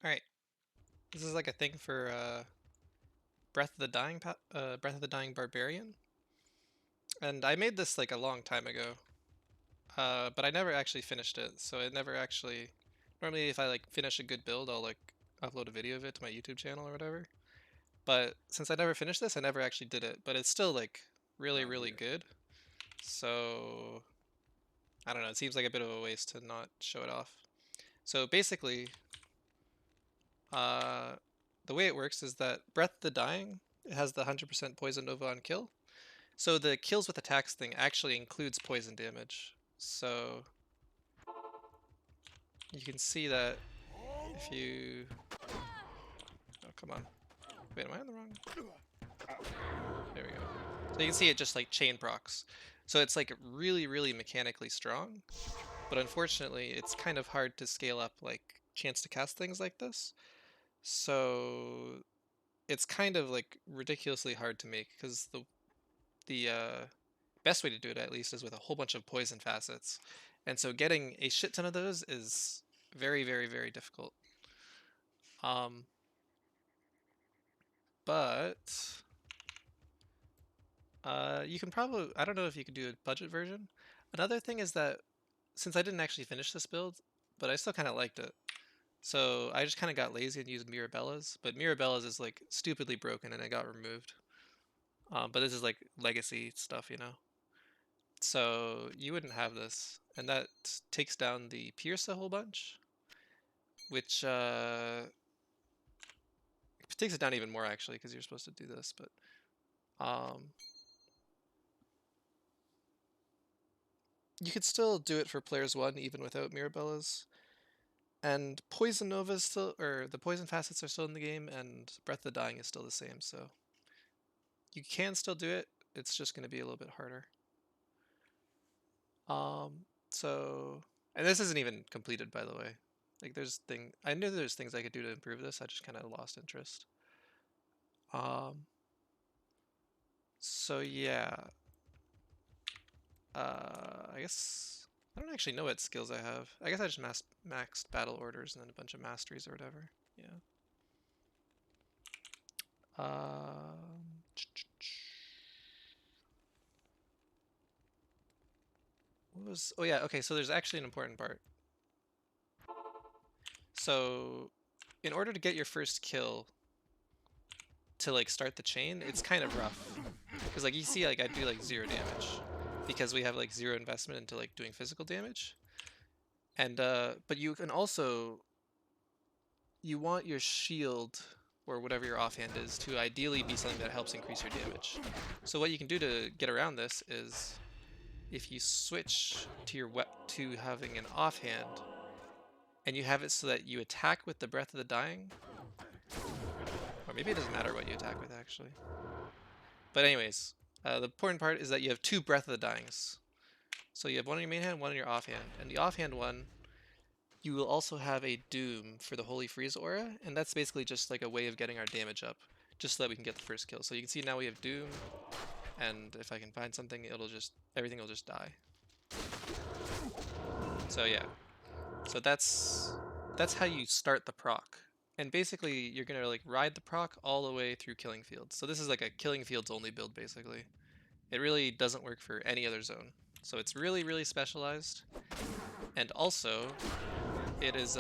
Alright, this is like a thing for Breath of the Dying Barbarian. And I made this like a long time ago. But I never actually finished it, so it never actually normally if I like finish a good build, I'll like upload a video of it to my YouTube channel or whatever. But since I never finished this, I never actually did it. But it's still like really, Not really here. good. So I don't know, it seems like a bit of a waste to not show it off. So basically, uh the way it works is that Breath of the Dying, it has the 100% poison nova on kill. So the kills with attacks thing actually includes poison damage. So you can see that if you... Oh, come on. Wait, am I on the wrong? There we go. So you can see it just like chain procs. So it's like really, really mechanically strong. But unfortunately, it's kind of hard to scale up like chance to cast things like this. So it's kind of like ridiculously hard to make because the best way to do it, at least, is with a whole bunch of poison facets. And so getting a shit ton of those is very, very, very difficult. Um, but you can probably, I don't know if you could do a budget version. Another thing is that since I didn't actually finish this build, but I still kind of liked it. So I just kind of got lazy and used Mirabellas, but Mirabellas is like stupidly broken and it got removed. But this is like legacy stuff, you know? So you wouldn't have this. And that takes down the Pierce a whole bunch, which takes it down even more actually, because you're supposed to do this, but um, you could still do it for players 1 even without Mirabellas. And Poison Nova is still, or the Poison Facets are still in the game, and Breath of the Dying is still the same, so you can still do it, it's just going to be a little bit harder. So, and this isn't even completed, by the way. Like, I knew there's things I could do to improve this, I just kind of lost interest. Um, so yeah, I guess I don't actually know what skills I have. I guess I just maxed battle orders and then a bunch of masteries or whatever. Yeah. Um, what was? Oh yeah. Okay. So there's actually an important part. So, in order to get your first kill to like start the chain, it's kind of rough because like you see, like I do like 0 damage because we have like 0 investment into like doing physical damage, and but you can also you want your shield or whatever your offhand is to ideally be something that helps increase your damage. So what you can do to get around this is if you switch to to having an offhand and you have it so that you attack with the Breath of the Dying, or maybe it doesn't matter what you attack with actually. But anyways, the important part is that you have 2 Breath of the Dyings. So you have one in your main hand, one in your offhand, and the offhand one you will also have a Doom for the Holy Freeze aura, and that's basically just like a way of getting our damage up, just so that we can get the first kill. So you can see now we have Doom, and if I can find something, everything will just die. So yeah, so that's how you start the proc. And basically, you're gonna like ride the proc all the way through Killing Fields. So this is like a Killing Fields only build, basically. It really doesn't work for any other zone. So it's really, really specialized. And also, it is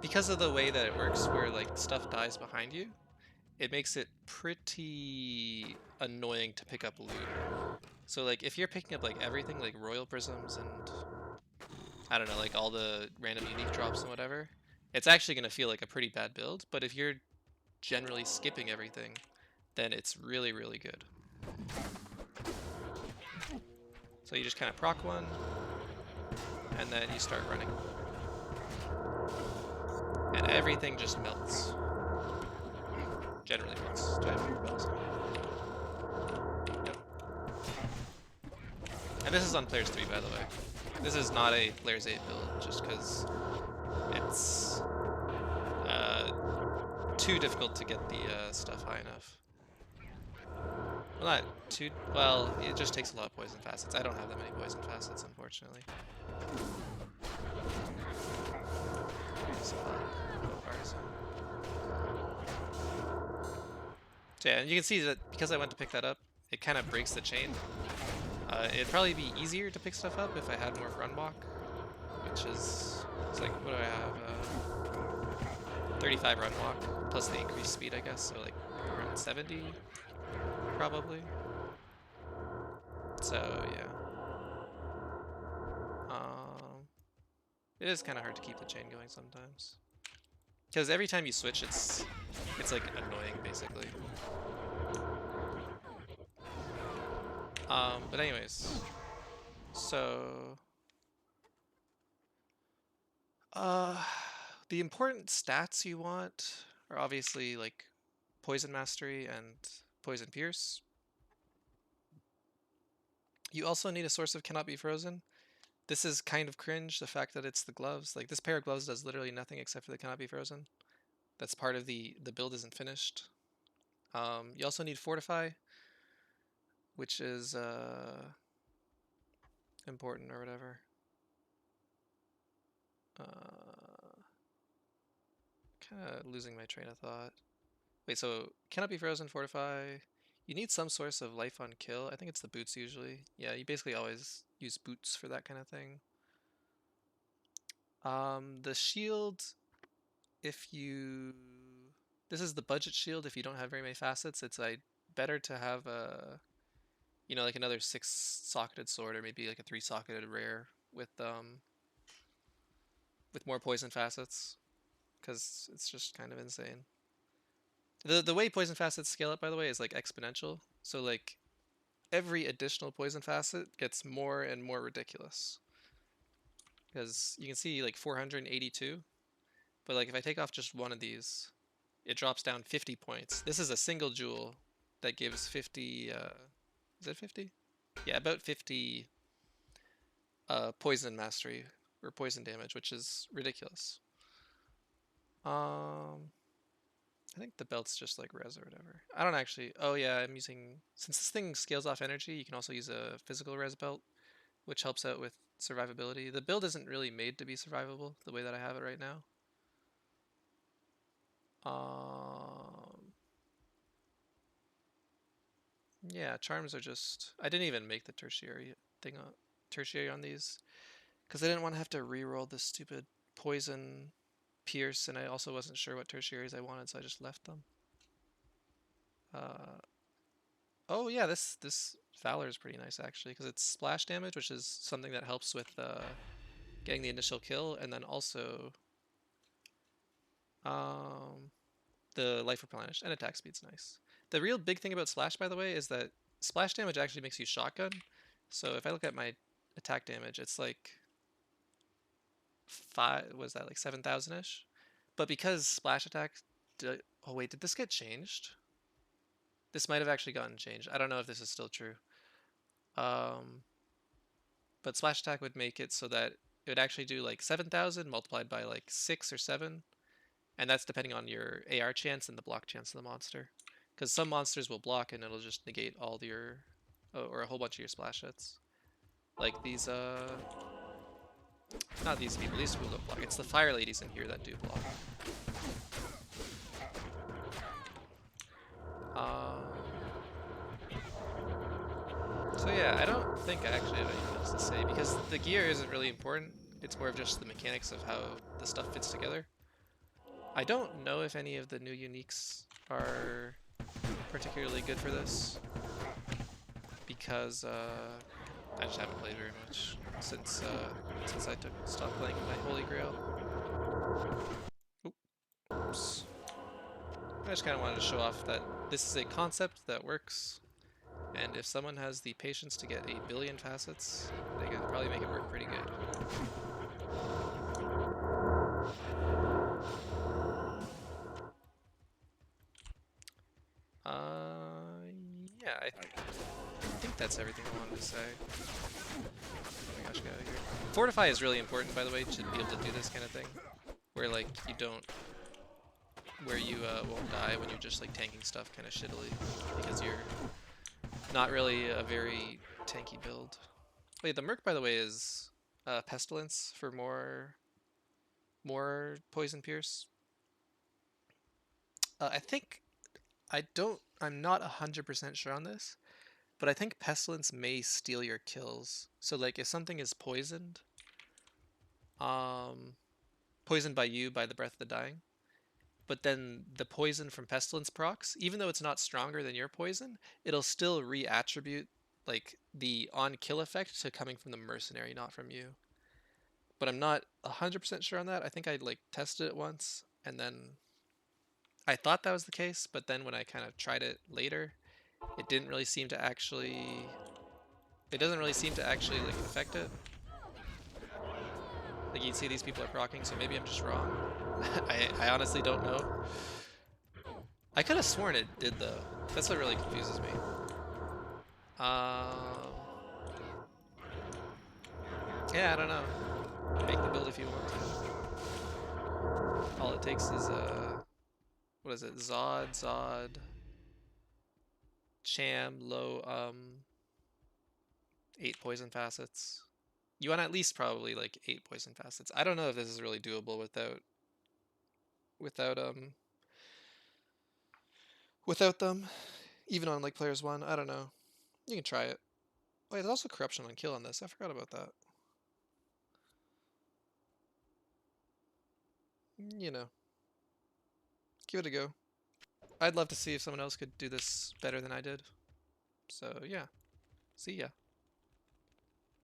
because of the way that it works, where like stuff dies behind you, it makes it pretty annoying to pick up loot. So like if you're picking up like everything, like royal prisms and I don't know, like all the random unique drops and whatever, it's actually gonna feel like a pretty bad build. But if you're generally skipping everything, then it's really, really good. So you just kind of proc one, and then you start running. And everything just melts. Generally melts. Do I have any bells? Yep. And this is on Players 3, by the way. This is not a Players 8 build, just because it's too difficult to get the stuff high enough. Well, not too... Well, it just takes a lot of poison facets. I don't have that many poison facets, unfortunately. So yeah, and you can see that because I went to pick that up, it kind of breaks the chain. It'd probably be easier to pick stuff up if I had more run walk, which is, it's like, what do I have? 35 run walk, plus the increased speed, I guess, so like around 70, probably. So yeah. It is kind of hard to keep the chain going sometimes. Because every time you switch, it's like annoying, basically. But anyways, so the important stats you want are obviously like poison mastery and poison pierce. You also need a source of cannot be frozen. This is kind of cringe, the fact that it's the gloves. Like this pair of gloves does literally nothing except for the cannot be frozen. That's part of the build isn't finished. You also need fortify, which is important or whatever. Kind of losing my train of thought. Wait, so cannot be frozen, fortify. You need some source of life on kill. I think it's the boots usually. Yeah, you basically always use boots for that kind of thing. The shield, if you... This is the budget shield if you don't have very many facets. It's better to have a, you know, like another 6-socketed sword or maybe like a 3-socketed rare with more poison facets, because it's just kind of insane. The way poison facets scale up, by the way, is like exponential. So like every additional poison facet gets more and more ridiculous. Because you can see like 482, but like if I take off just one of these, it drops down 50 points. This is a single jewel that gives 50, is it 50? Yeah, about 50 poison mastery or poison damage, which is ridiculous. I think the belt's just like res or whatever. I don't actually, oh yeah, I'm using, since this thing scales off energy, you can also use a physical res belt, which helps out with survivability. The build isn't really made to be survivable the way that I have it right now. Yeah, charms are just, I didn't even make the tertiary thing on tertiary on these because I didn't want to have to reroll this stupid poison pierce, and I also wasn't sure what tertiaries I wanted, so I just left them. Oh yeah, this Valor is pretty nice actually because it's splash damage, which is something that helps with getting the initial kill, and then also the life replenished, and attack speed's nice. The real big thing about Splash, by the way, is that splash damage actually makes you shotgun. So if I look at my attack damage, it's like 7,000-ish? But because splash attack, oh wait, did this get changed? This might have actually gotten changed. I don't know if this is still true. But splash attack would make it so that it would actually do like 7,000 multiplied by like 6 or 7. And that's depending on your AR chance and the block chance of the monster. Because some monsters will block and it'll just negate all your, or a whole bunch of your splash hits. Like these, not these people, these people don't block. It's the fire ladies in here that do block. So yeah, I don't think I actually have anything else to say because the gear isn't really important. It's more of just the mechanics of how the stuff fits together. I don't know if any of the new uniques are particularly good for this because I just haven't played very much since I stopped playing my Holy Grail. Oops. I just kind of wanted to show off that this is a concept that works, and if someone has the patience to get 1 billion facets, they can probably make it work pretty good. Yeah, I think that's everything I wanted to say. Oh my gosh, get out of here. Fortify is really important, by the way, to be able to do this kind of thing, where like you don't, where you won't die when you're just like tanking stuff kind of shittily, because you're not really a very tanky build. Wait, the Merc, by the way, is Pestilence for more Poison Pierce. I think I'm not 100% sure on this, but I think Pestilence may steal your kills. So like if something is poisoned, um, poisoned by you by the Breath of the Dying, but then the poison from Pestilence procs, even though it's not stronger than your poison, it'll still re-attribute like the on-kill effect to coming from the mercenary, not from you. But I'm not 100% sure on that. I think I like tested it once and then I thought that was the case, but then when I kind of tried it later, it didn't really seem to actually it doesn't really seem to actually like affect it. Like you can see these people are proccing, so maybe I'm just wrong. I honestly don't know. I could have sworn it did though. That's what really confuses me. Um, yeah, I don't know. Make the build if you want to. All it takes is what is it? Zod, Cham, low 8 poison facets. You want at least probably like 8 poison facets. I don't know if this is really doable without without them. Even on like players 1, I don't know. You can try it. Wait, there's also corruption on kill on this. I forgot about that. You know, give it a go. I'd love to see if someone else could do this better than I did. So yeah, see ya.